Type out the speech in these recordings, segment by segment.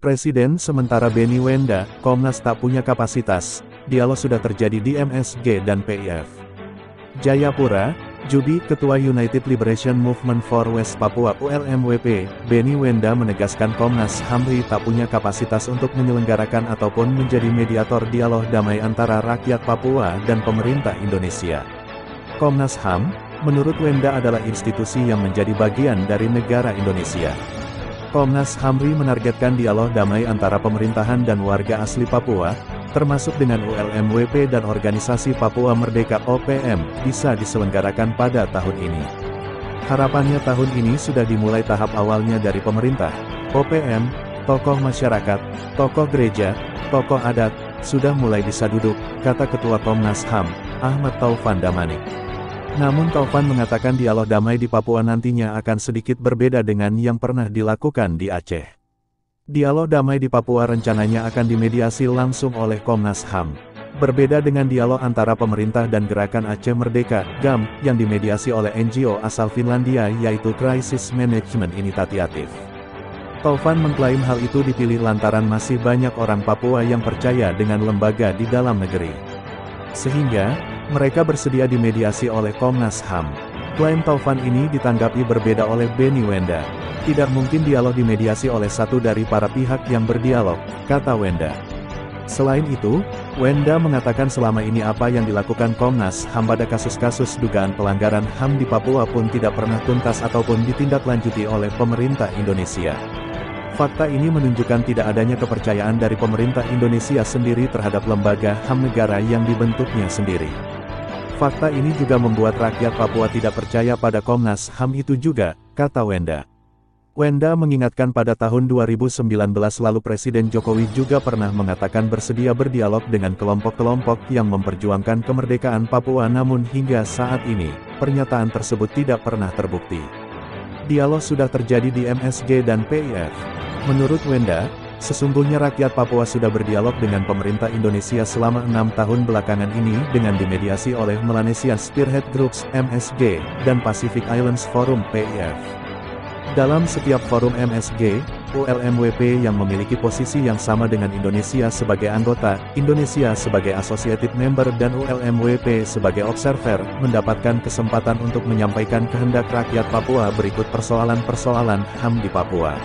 Presiden sementara Benny Wenda, Komnas tak punya kapasitas, dialog sudah terjadi di MSG dan PIF. Jayapura, Jubi, Ketua United Liberation Movement for West Papua ULMWP, Benny Wenda menegaskan Komnas HAM tak punya kapasitas untuk menyelenggarakan ataupun menjadi mediator dialog damai antara rakyat Papua dan pemerintah Indonesia. Komnas HAM, menurut Wenda adalah institusi yang menjadi bagian dari negara Indonesia. Komnas HAM menargetkan dialog damai antara pemerintahan dan warga asli Papua, termasuk dengan ULMWP dan Organisasi Papua Merdeka OPM, bisa diselenggarakan pada tahun ini. Harapannya tahun ini sudah dimulai tahap awalnya dari pemerintah, OPM, tokoh masyarakat, tokoh gereja, tokoh adat, sudah mulai bisa duduk, kata Ketua Komnas HAM, Ahmad Taufan Damanik. Namun Taufan mengatakan dialog damai di Papua nantinya akan sedikit berbeda dengan yang pernah dilakukan di Aceh. Dialog damai di Papua rencananya akan dimediasi langsung oleh Komnas HAM. Berbeda dengan dialog antara pemerintah dan Gerakan Aceh Merdeka, GAM, yang dimediasi oleh NGO asal Finlandia yaitu Crisis Management Initiative. Taufan mengklaim hal itu dipilih lantaran masih banyak orang Papua yang percaya dengan lembaga di dalam negeri. Sehingga, mereka bersedia dimediasi oleh Komnas HAM. Klaim Taufan ini ditanggapi berbeda oleh Benny Wenda. Tidak mungkin dialog dimediasi oleh satu dari para pihak yang berdialog, kata Wenda. Selain itu, Wenda mengatakan selama ini apa yang dilakukan Komnas HAM pada kasus-kasus dugaan pelanggaran HAM di Papua pun tidak pernah tuntas ataupun ditindaklanjuti oleh pemerintah Indonesia. Fakta ini menunjukkan tidak adanya kepercayaan dari pemerintah Indonesia sendiri terhadap lembaga HAM negara yang dibentuknya sendiri. Fakta ini juga membuat rakyat Papua tidak percaya pada Komnas HAM itu juga, kata Wenda. Wenda mengingatkan pada tahun 2019 lalu Presiden Jokowi juga pernah mengatakan bersedia berdialog dengan kelompok-kelompok yang memperjuangkan kemerdekaan Papua, namun hingga saat ini, pernyataan tersebut tidak pernah terbukti. Dialog sudah terjadi di MSG dan PIF. Menurut Wenda, sesungguhnya rakyat Papua sudah berdialog dengan pemerintah Indonesia selama 6 tahun belakangan ini dengan dimediasi oleh Melanesian Spearhead Groups MSG dan Pacific Islands Forum PIF. Dalam setiap forum MSG, ULMWP yang memiliki posisi yang sama dengan Indonesia sebagai anggota, Indonesia sebagai associated member dan ULMWP sebagai observer, mendapatkan kesempatan untuk menyampaikan kehendak rakyat Papua berikut persoalan-persoalan HAM di Papua.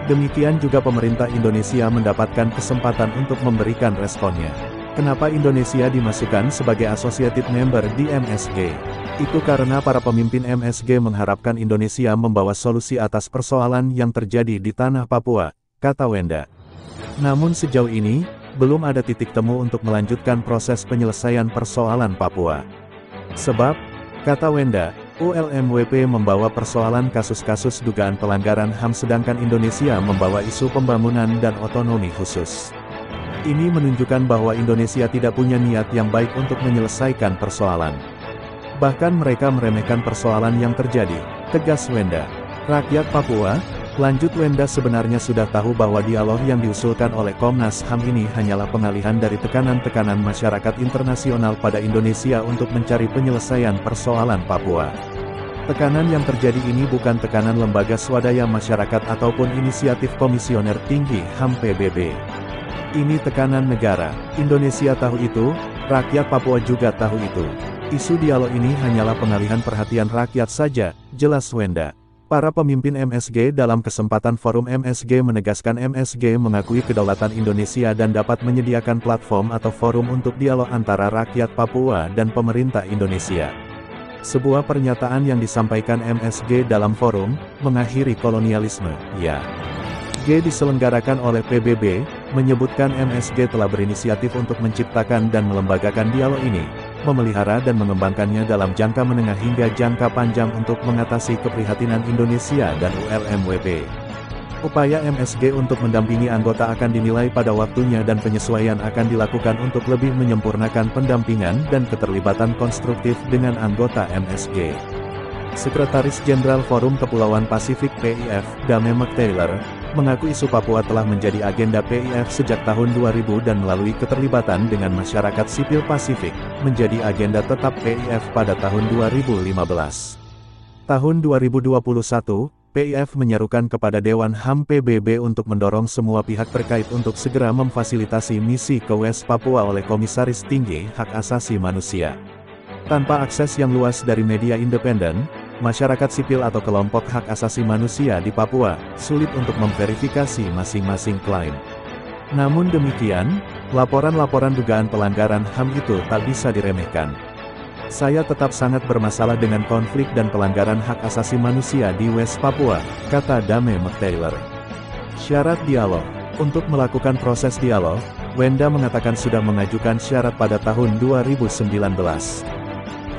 Demikian juga pemerintah Indonesia mendapatkan kesempatan untuk memberikan responnya. Kenapa Indonesia dimasukkan sebagai associated member di MSG? Itu karena para pemimpin MSG mengharapkan Indonesia membawa solusi atas persoalan yang terjadi di tanah Papua, kata Wenda. Namun sejauh ini, belum ada titik temu untuk melanjutkan proses penyelesaian persoalan Papua. Sebab, kata Wenda, ULMWP membawa persoalan kasus-kasus dugaan pelanggaran HAM sedangkan Indonesia membawa isu pembangunan dan otonomi khusus. Ini menunjukkan bahwa Indonesia tidak punya niat yang baik untuk menyelesaikan persoalan. Bahkan mereka meremehkan persoalan yang terjadi, tegas Wenda. Rakyat Papua, lanjut Wenda sebenarnya sudah tahu bahwa dialog yang diusulkan oleh Komnas HAM ini hanyalah pengalihan dari tekanan-tekanan masyarakat internasional pada Indonesia untuk mencari penyelesaian persoalan Papua. Tekanan yang terjadi ini bukan tekanan lembaga swadaya masyarakat ataupun inisiatif Komisioner Tinggi HAM PBB. Ini tekanan negara. Indonesia tahu itu, rakyat Papua juga tahu itu. Isu dialog ini hanyalah pengalihan perhatian rakyat saja, jelas Wenda. Para pemimpin MSG dalam kesempatan forum MSG menegaskan MSG mengakui kedaulatan Indonesia dan dapat menyediakan platform atau forum untuk dialog antara rakyat Papua dan pemerintah Indonesia. Sebuah pernyataan yang disampaikan MSG dalam forum, mengakhiri kolonialisme, ya. G diselenggarakan oleh PBB, menyebutkan MSG telah berinisiatif untuk menciptakan dan melembagakan dialog ini, memelihara dan mengembangkannya dalam jangka menengah hingga jangka panjang untuk mengatasi keprihatinan Indonesia dan ULMWP. Upaya MSG untuk mendampingi anggota akan dinilai pada waktunya dan penyesuaian akan dilakukan untuk lebih menyempurnakan pendampingan dan keterlibatan konstruktif dengan anggota MSG. Sekretaris Jenderal Forum Kepulauan Pasifik PIF, Dame McTaylor, mengaku isu Papua telah menjadi agenda PIF sejak tahun 2000 dan melalui keterlibatan dengan masyarakat sipil Pasifik, menjadi agenda tetap PIF pada tahun 2015. Tahun 2021, PIF menyerukan kepada Dewan HAM PBB untuk mendorong semua pihak terkait untuk segera memfasilitasi misi ke West Papua oleh Komisaris Tinggi Hak Asasi Manusia. Tanpa akses yang luas dari media independen, masyarakat sipil atau kelompok hak asasi manusia di Papua sulit untuk memverifikasi masing-masing klaim. Namun demikian, laporan-laporan dugaan pelanggaran HAM itu tak bisa diremehkan. Saya tetap sangat bermasalah dengan konflik dan pelanggaran hak asasi manusia di West Papua, kata Dame McTaylor. Syarat dialog. Untuk melakukan proses dialog, Wenda mengatakan sudah mengajukan syarat pada tahun 2019.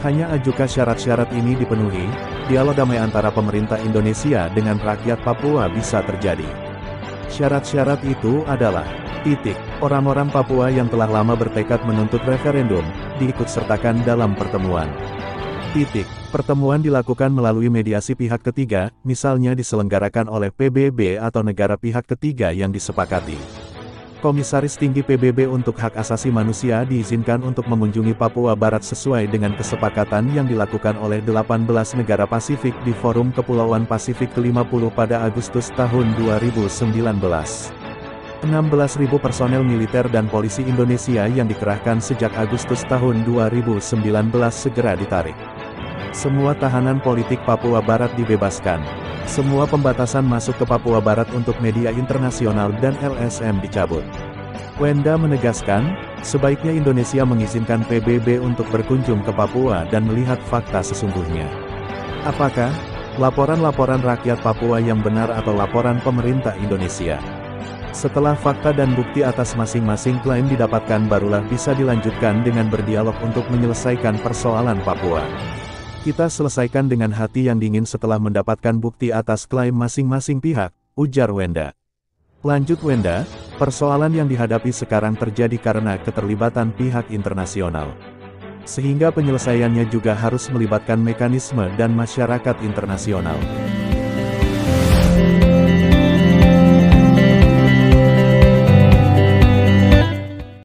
Hanya jika syarat-syarat ini dipenuhi, dialog damai antara pemerintah Indonesia dengan rakyat Papua bisa terjadi. Syarat-syarat itu adalah: orang-orang Papua yang telah lama bertekad menuntut referendum, diikutsertakan dalam pertemuan. Pertemuan dilakukan melalui mediasi pihak ketiga, misalnya diselenggarakan oleh PBB atau negara pihak ketiga yang disepakati. Komisaris Tinggi PBB untuk Hak Asasi Manusia diizinkan untuk mengunjungi Papua Barat sesuai dengan kesepakatan yang dilakukan oleh 18 negara Pasifik di Forum Kepulauan Pasifik ke-50 pada Agustus tahun 2019. 16.000 personel militer dan polisi Indonesia yang dikerahkan sejak Agustus tahun 2019 segera ditarik. Semua tahanan politik Papua Barat dibebaskan. Semua pembatasan masuk ke Papua Barat untuk media internasional dan LSM dicabut. Wenda menegaskan, sebaiknya Indonesia mengizinkan PBB untuk berkunjung ke Papua dan melihat fakta sesungguhnya. Apakah laporan-laporan rakyat Papua yang benar atau laporan pemerintah Indonesia? Setelah fakta dan bukti atas masing-masing klaim didapatkan, barulah bisa dilanjutkan dengan berdialog untuk menyelesaikan persoalan Papua. Kita selesaikan dengan hati yang dingin setelah mendapatkan bukti atas klaim masing-masing pihak, ujar Wenda. Lanjut Wenda, persoalan yang dihadapi sekarang terjadi karena keterlibatan pihak internasional. Sehingga penyelesaiannya juga harus melibatkan mekanisme dan masyarakat internasional.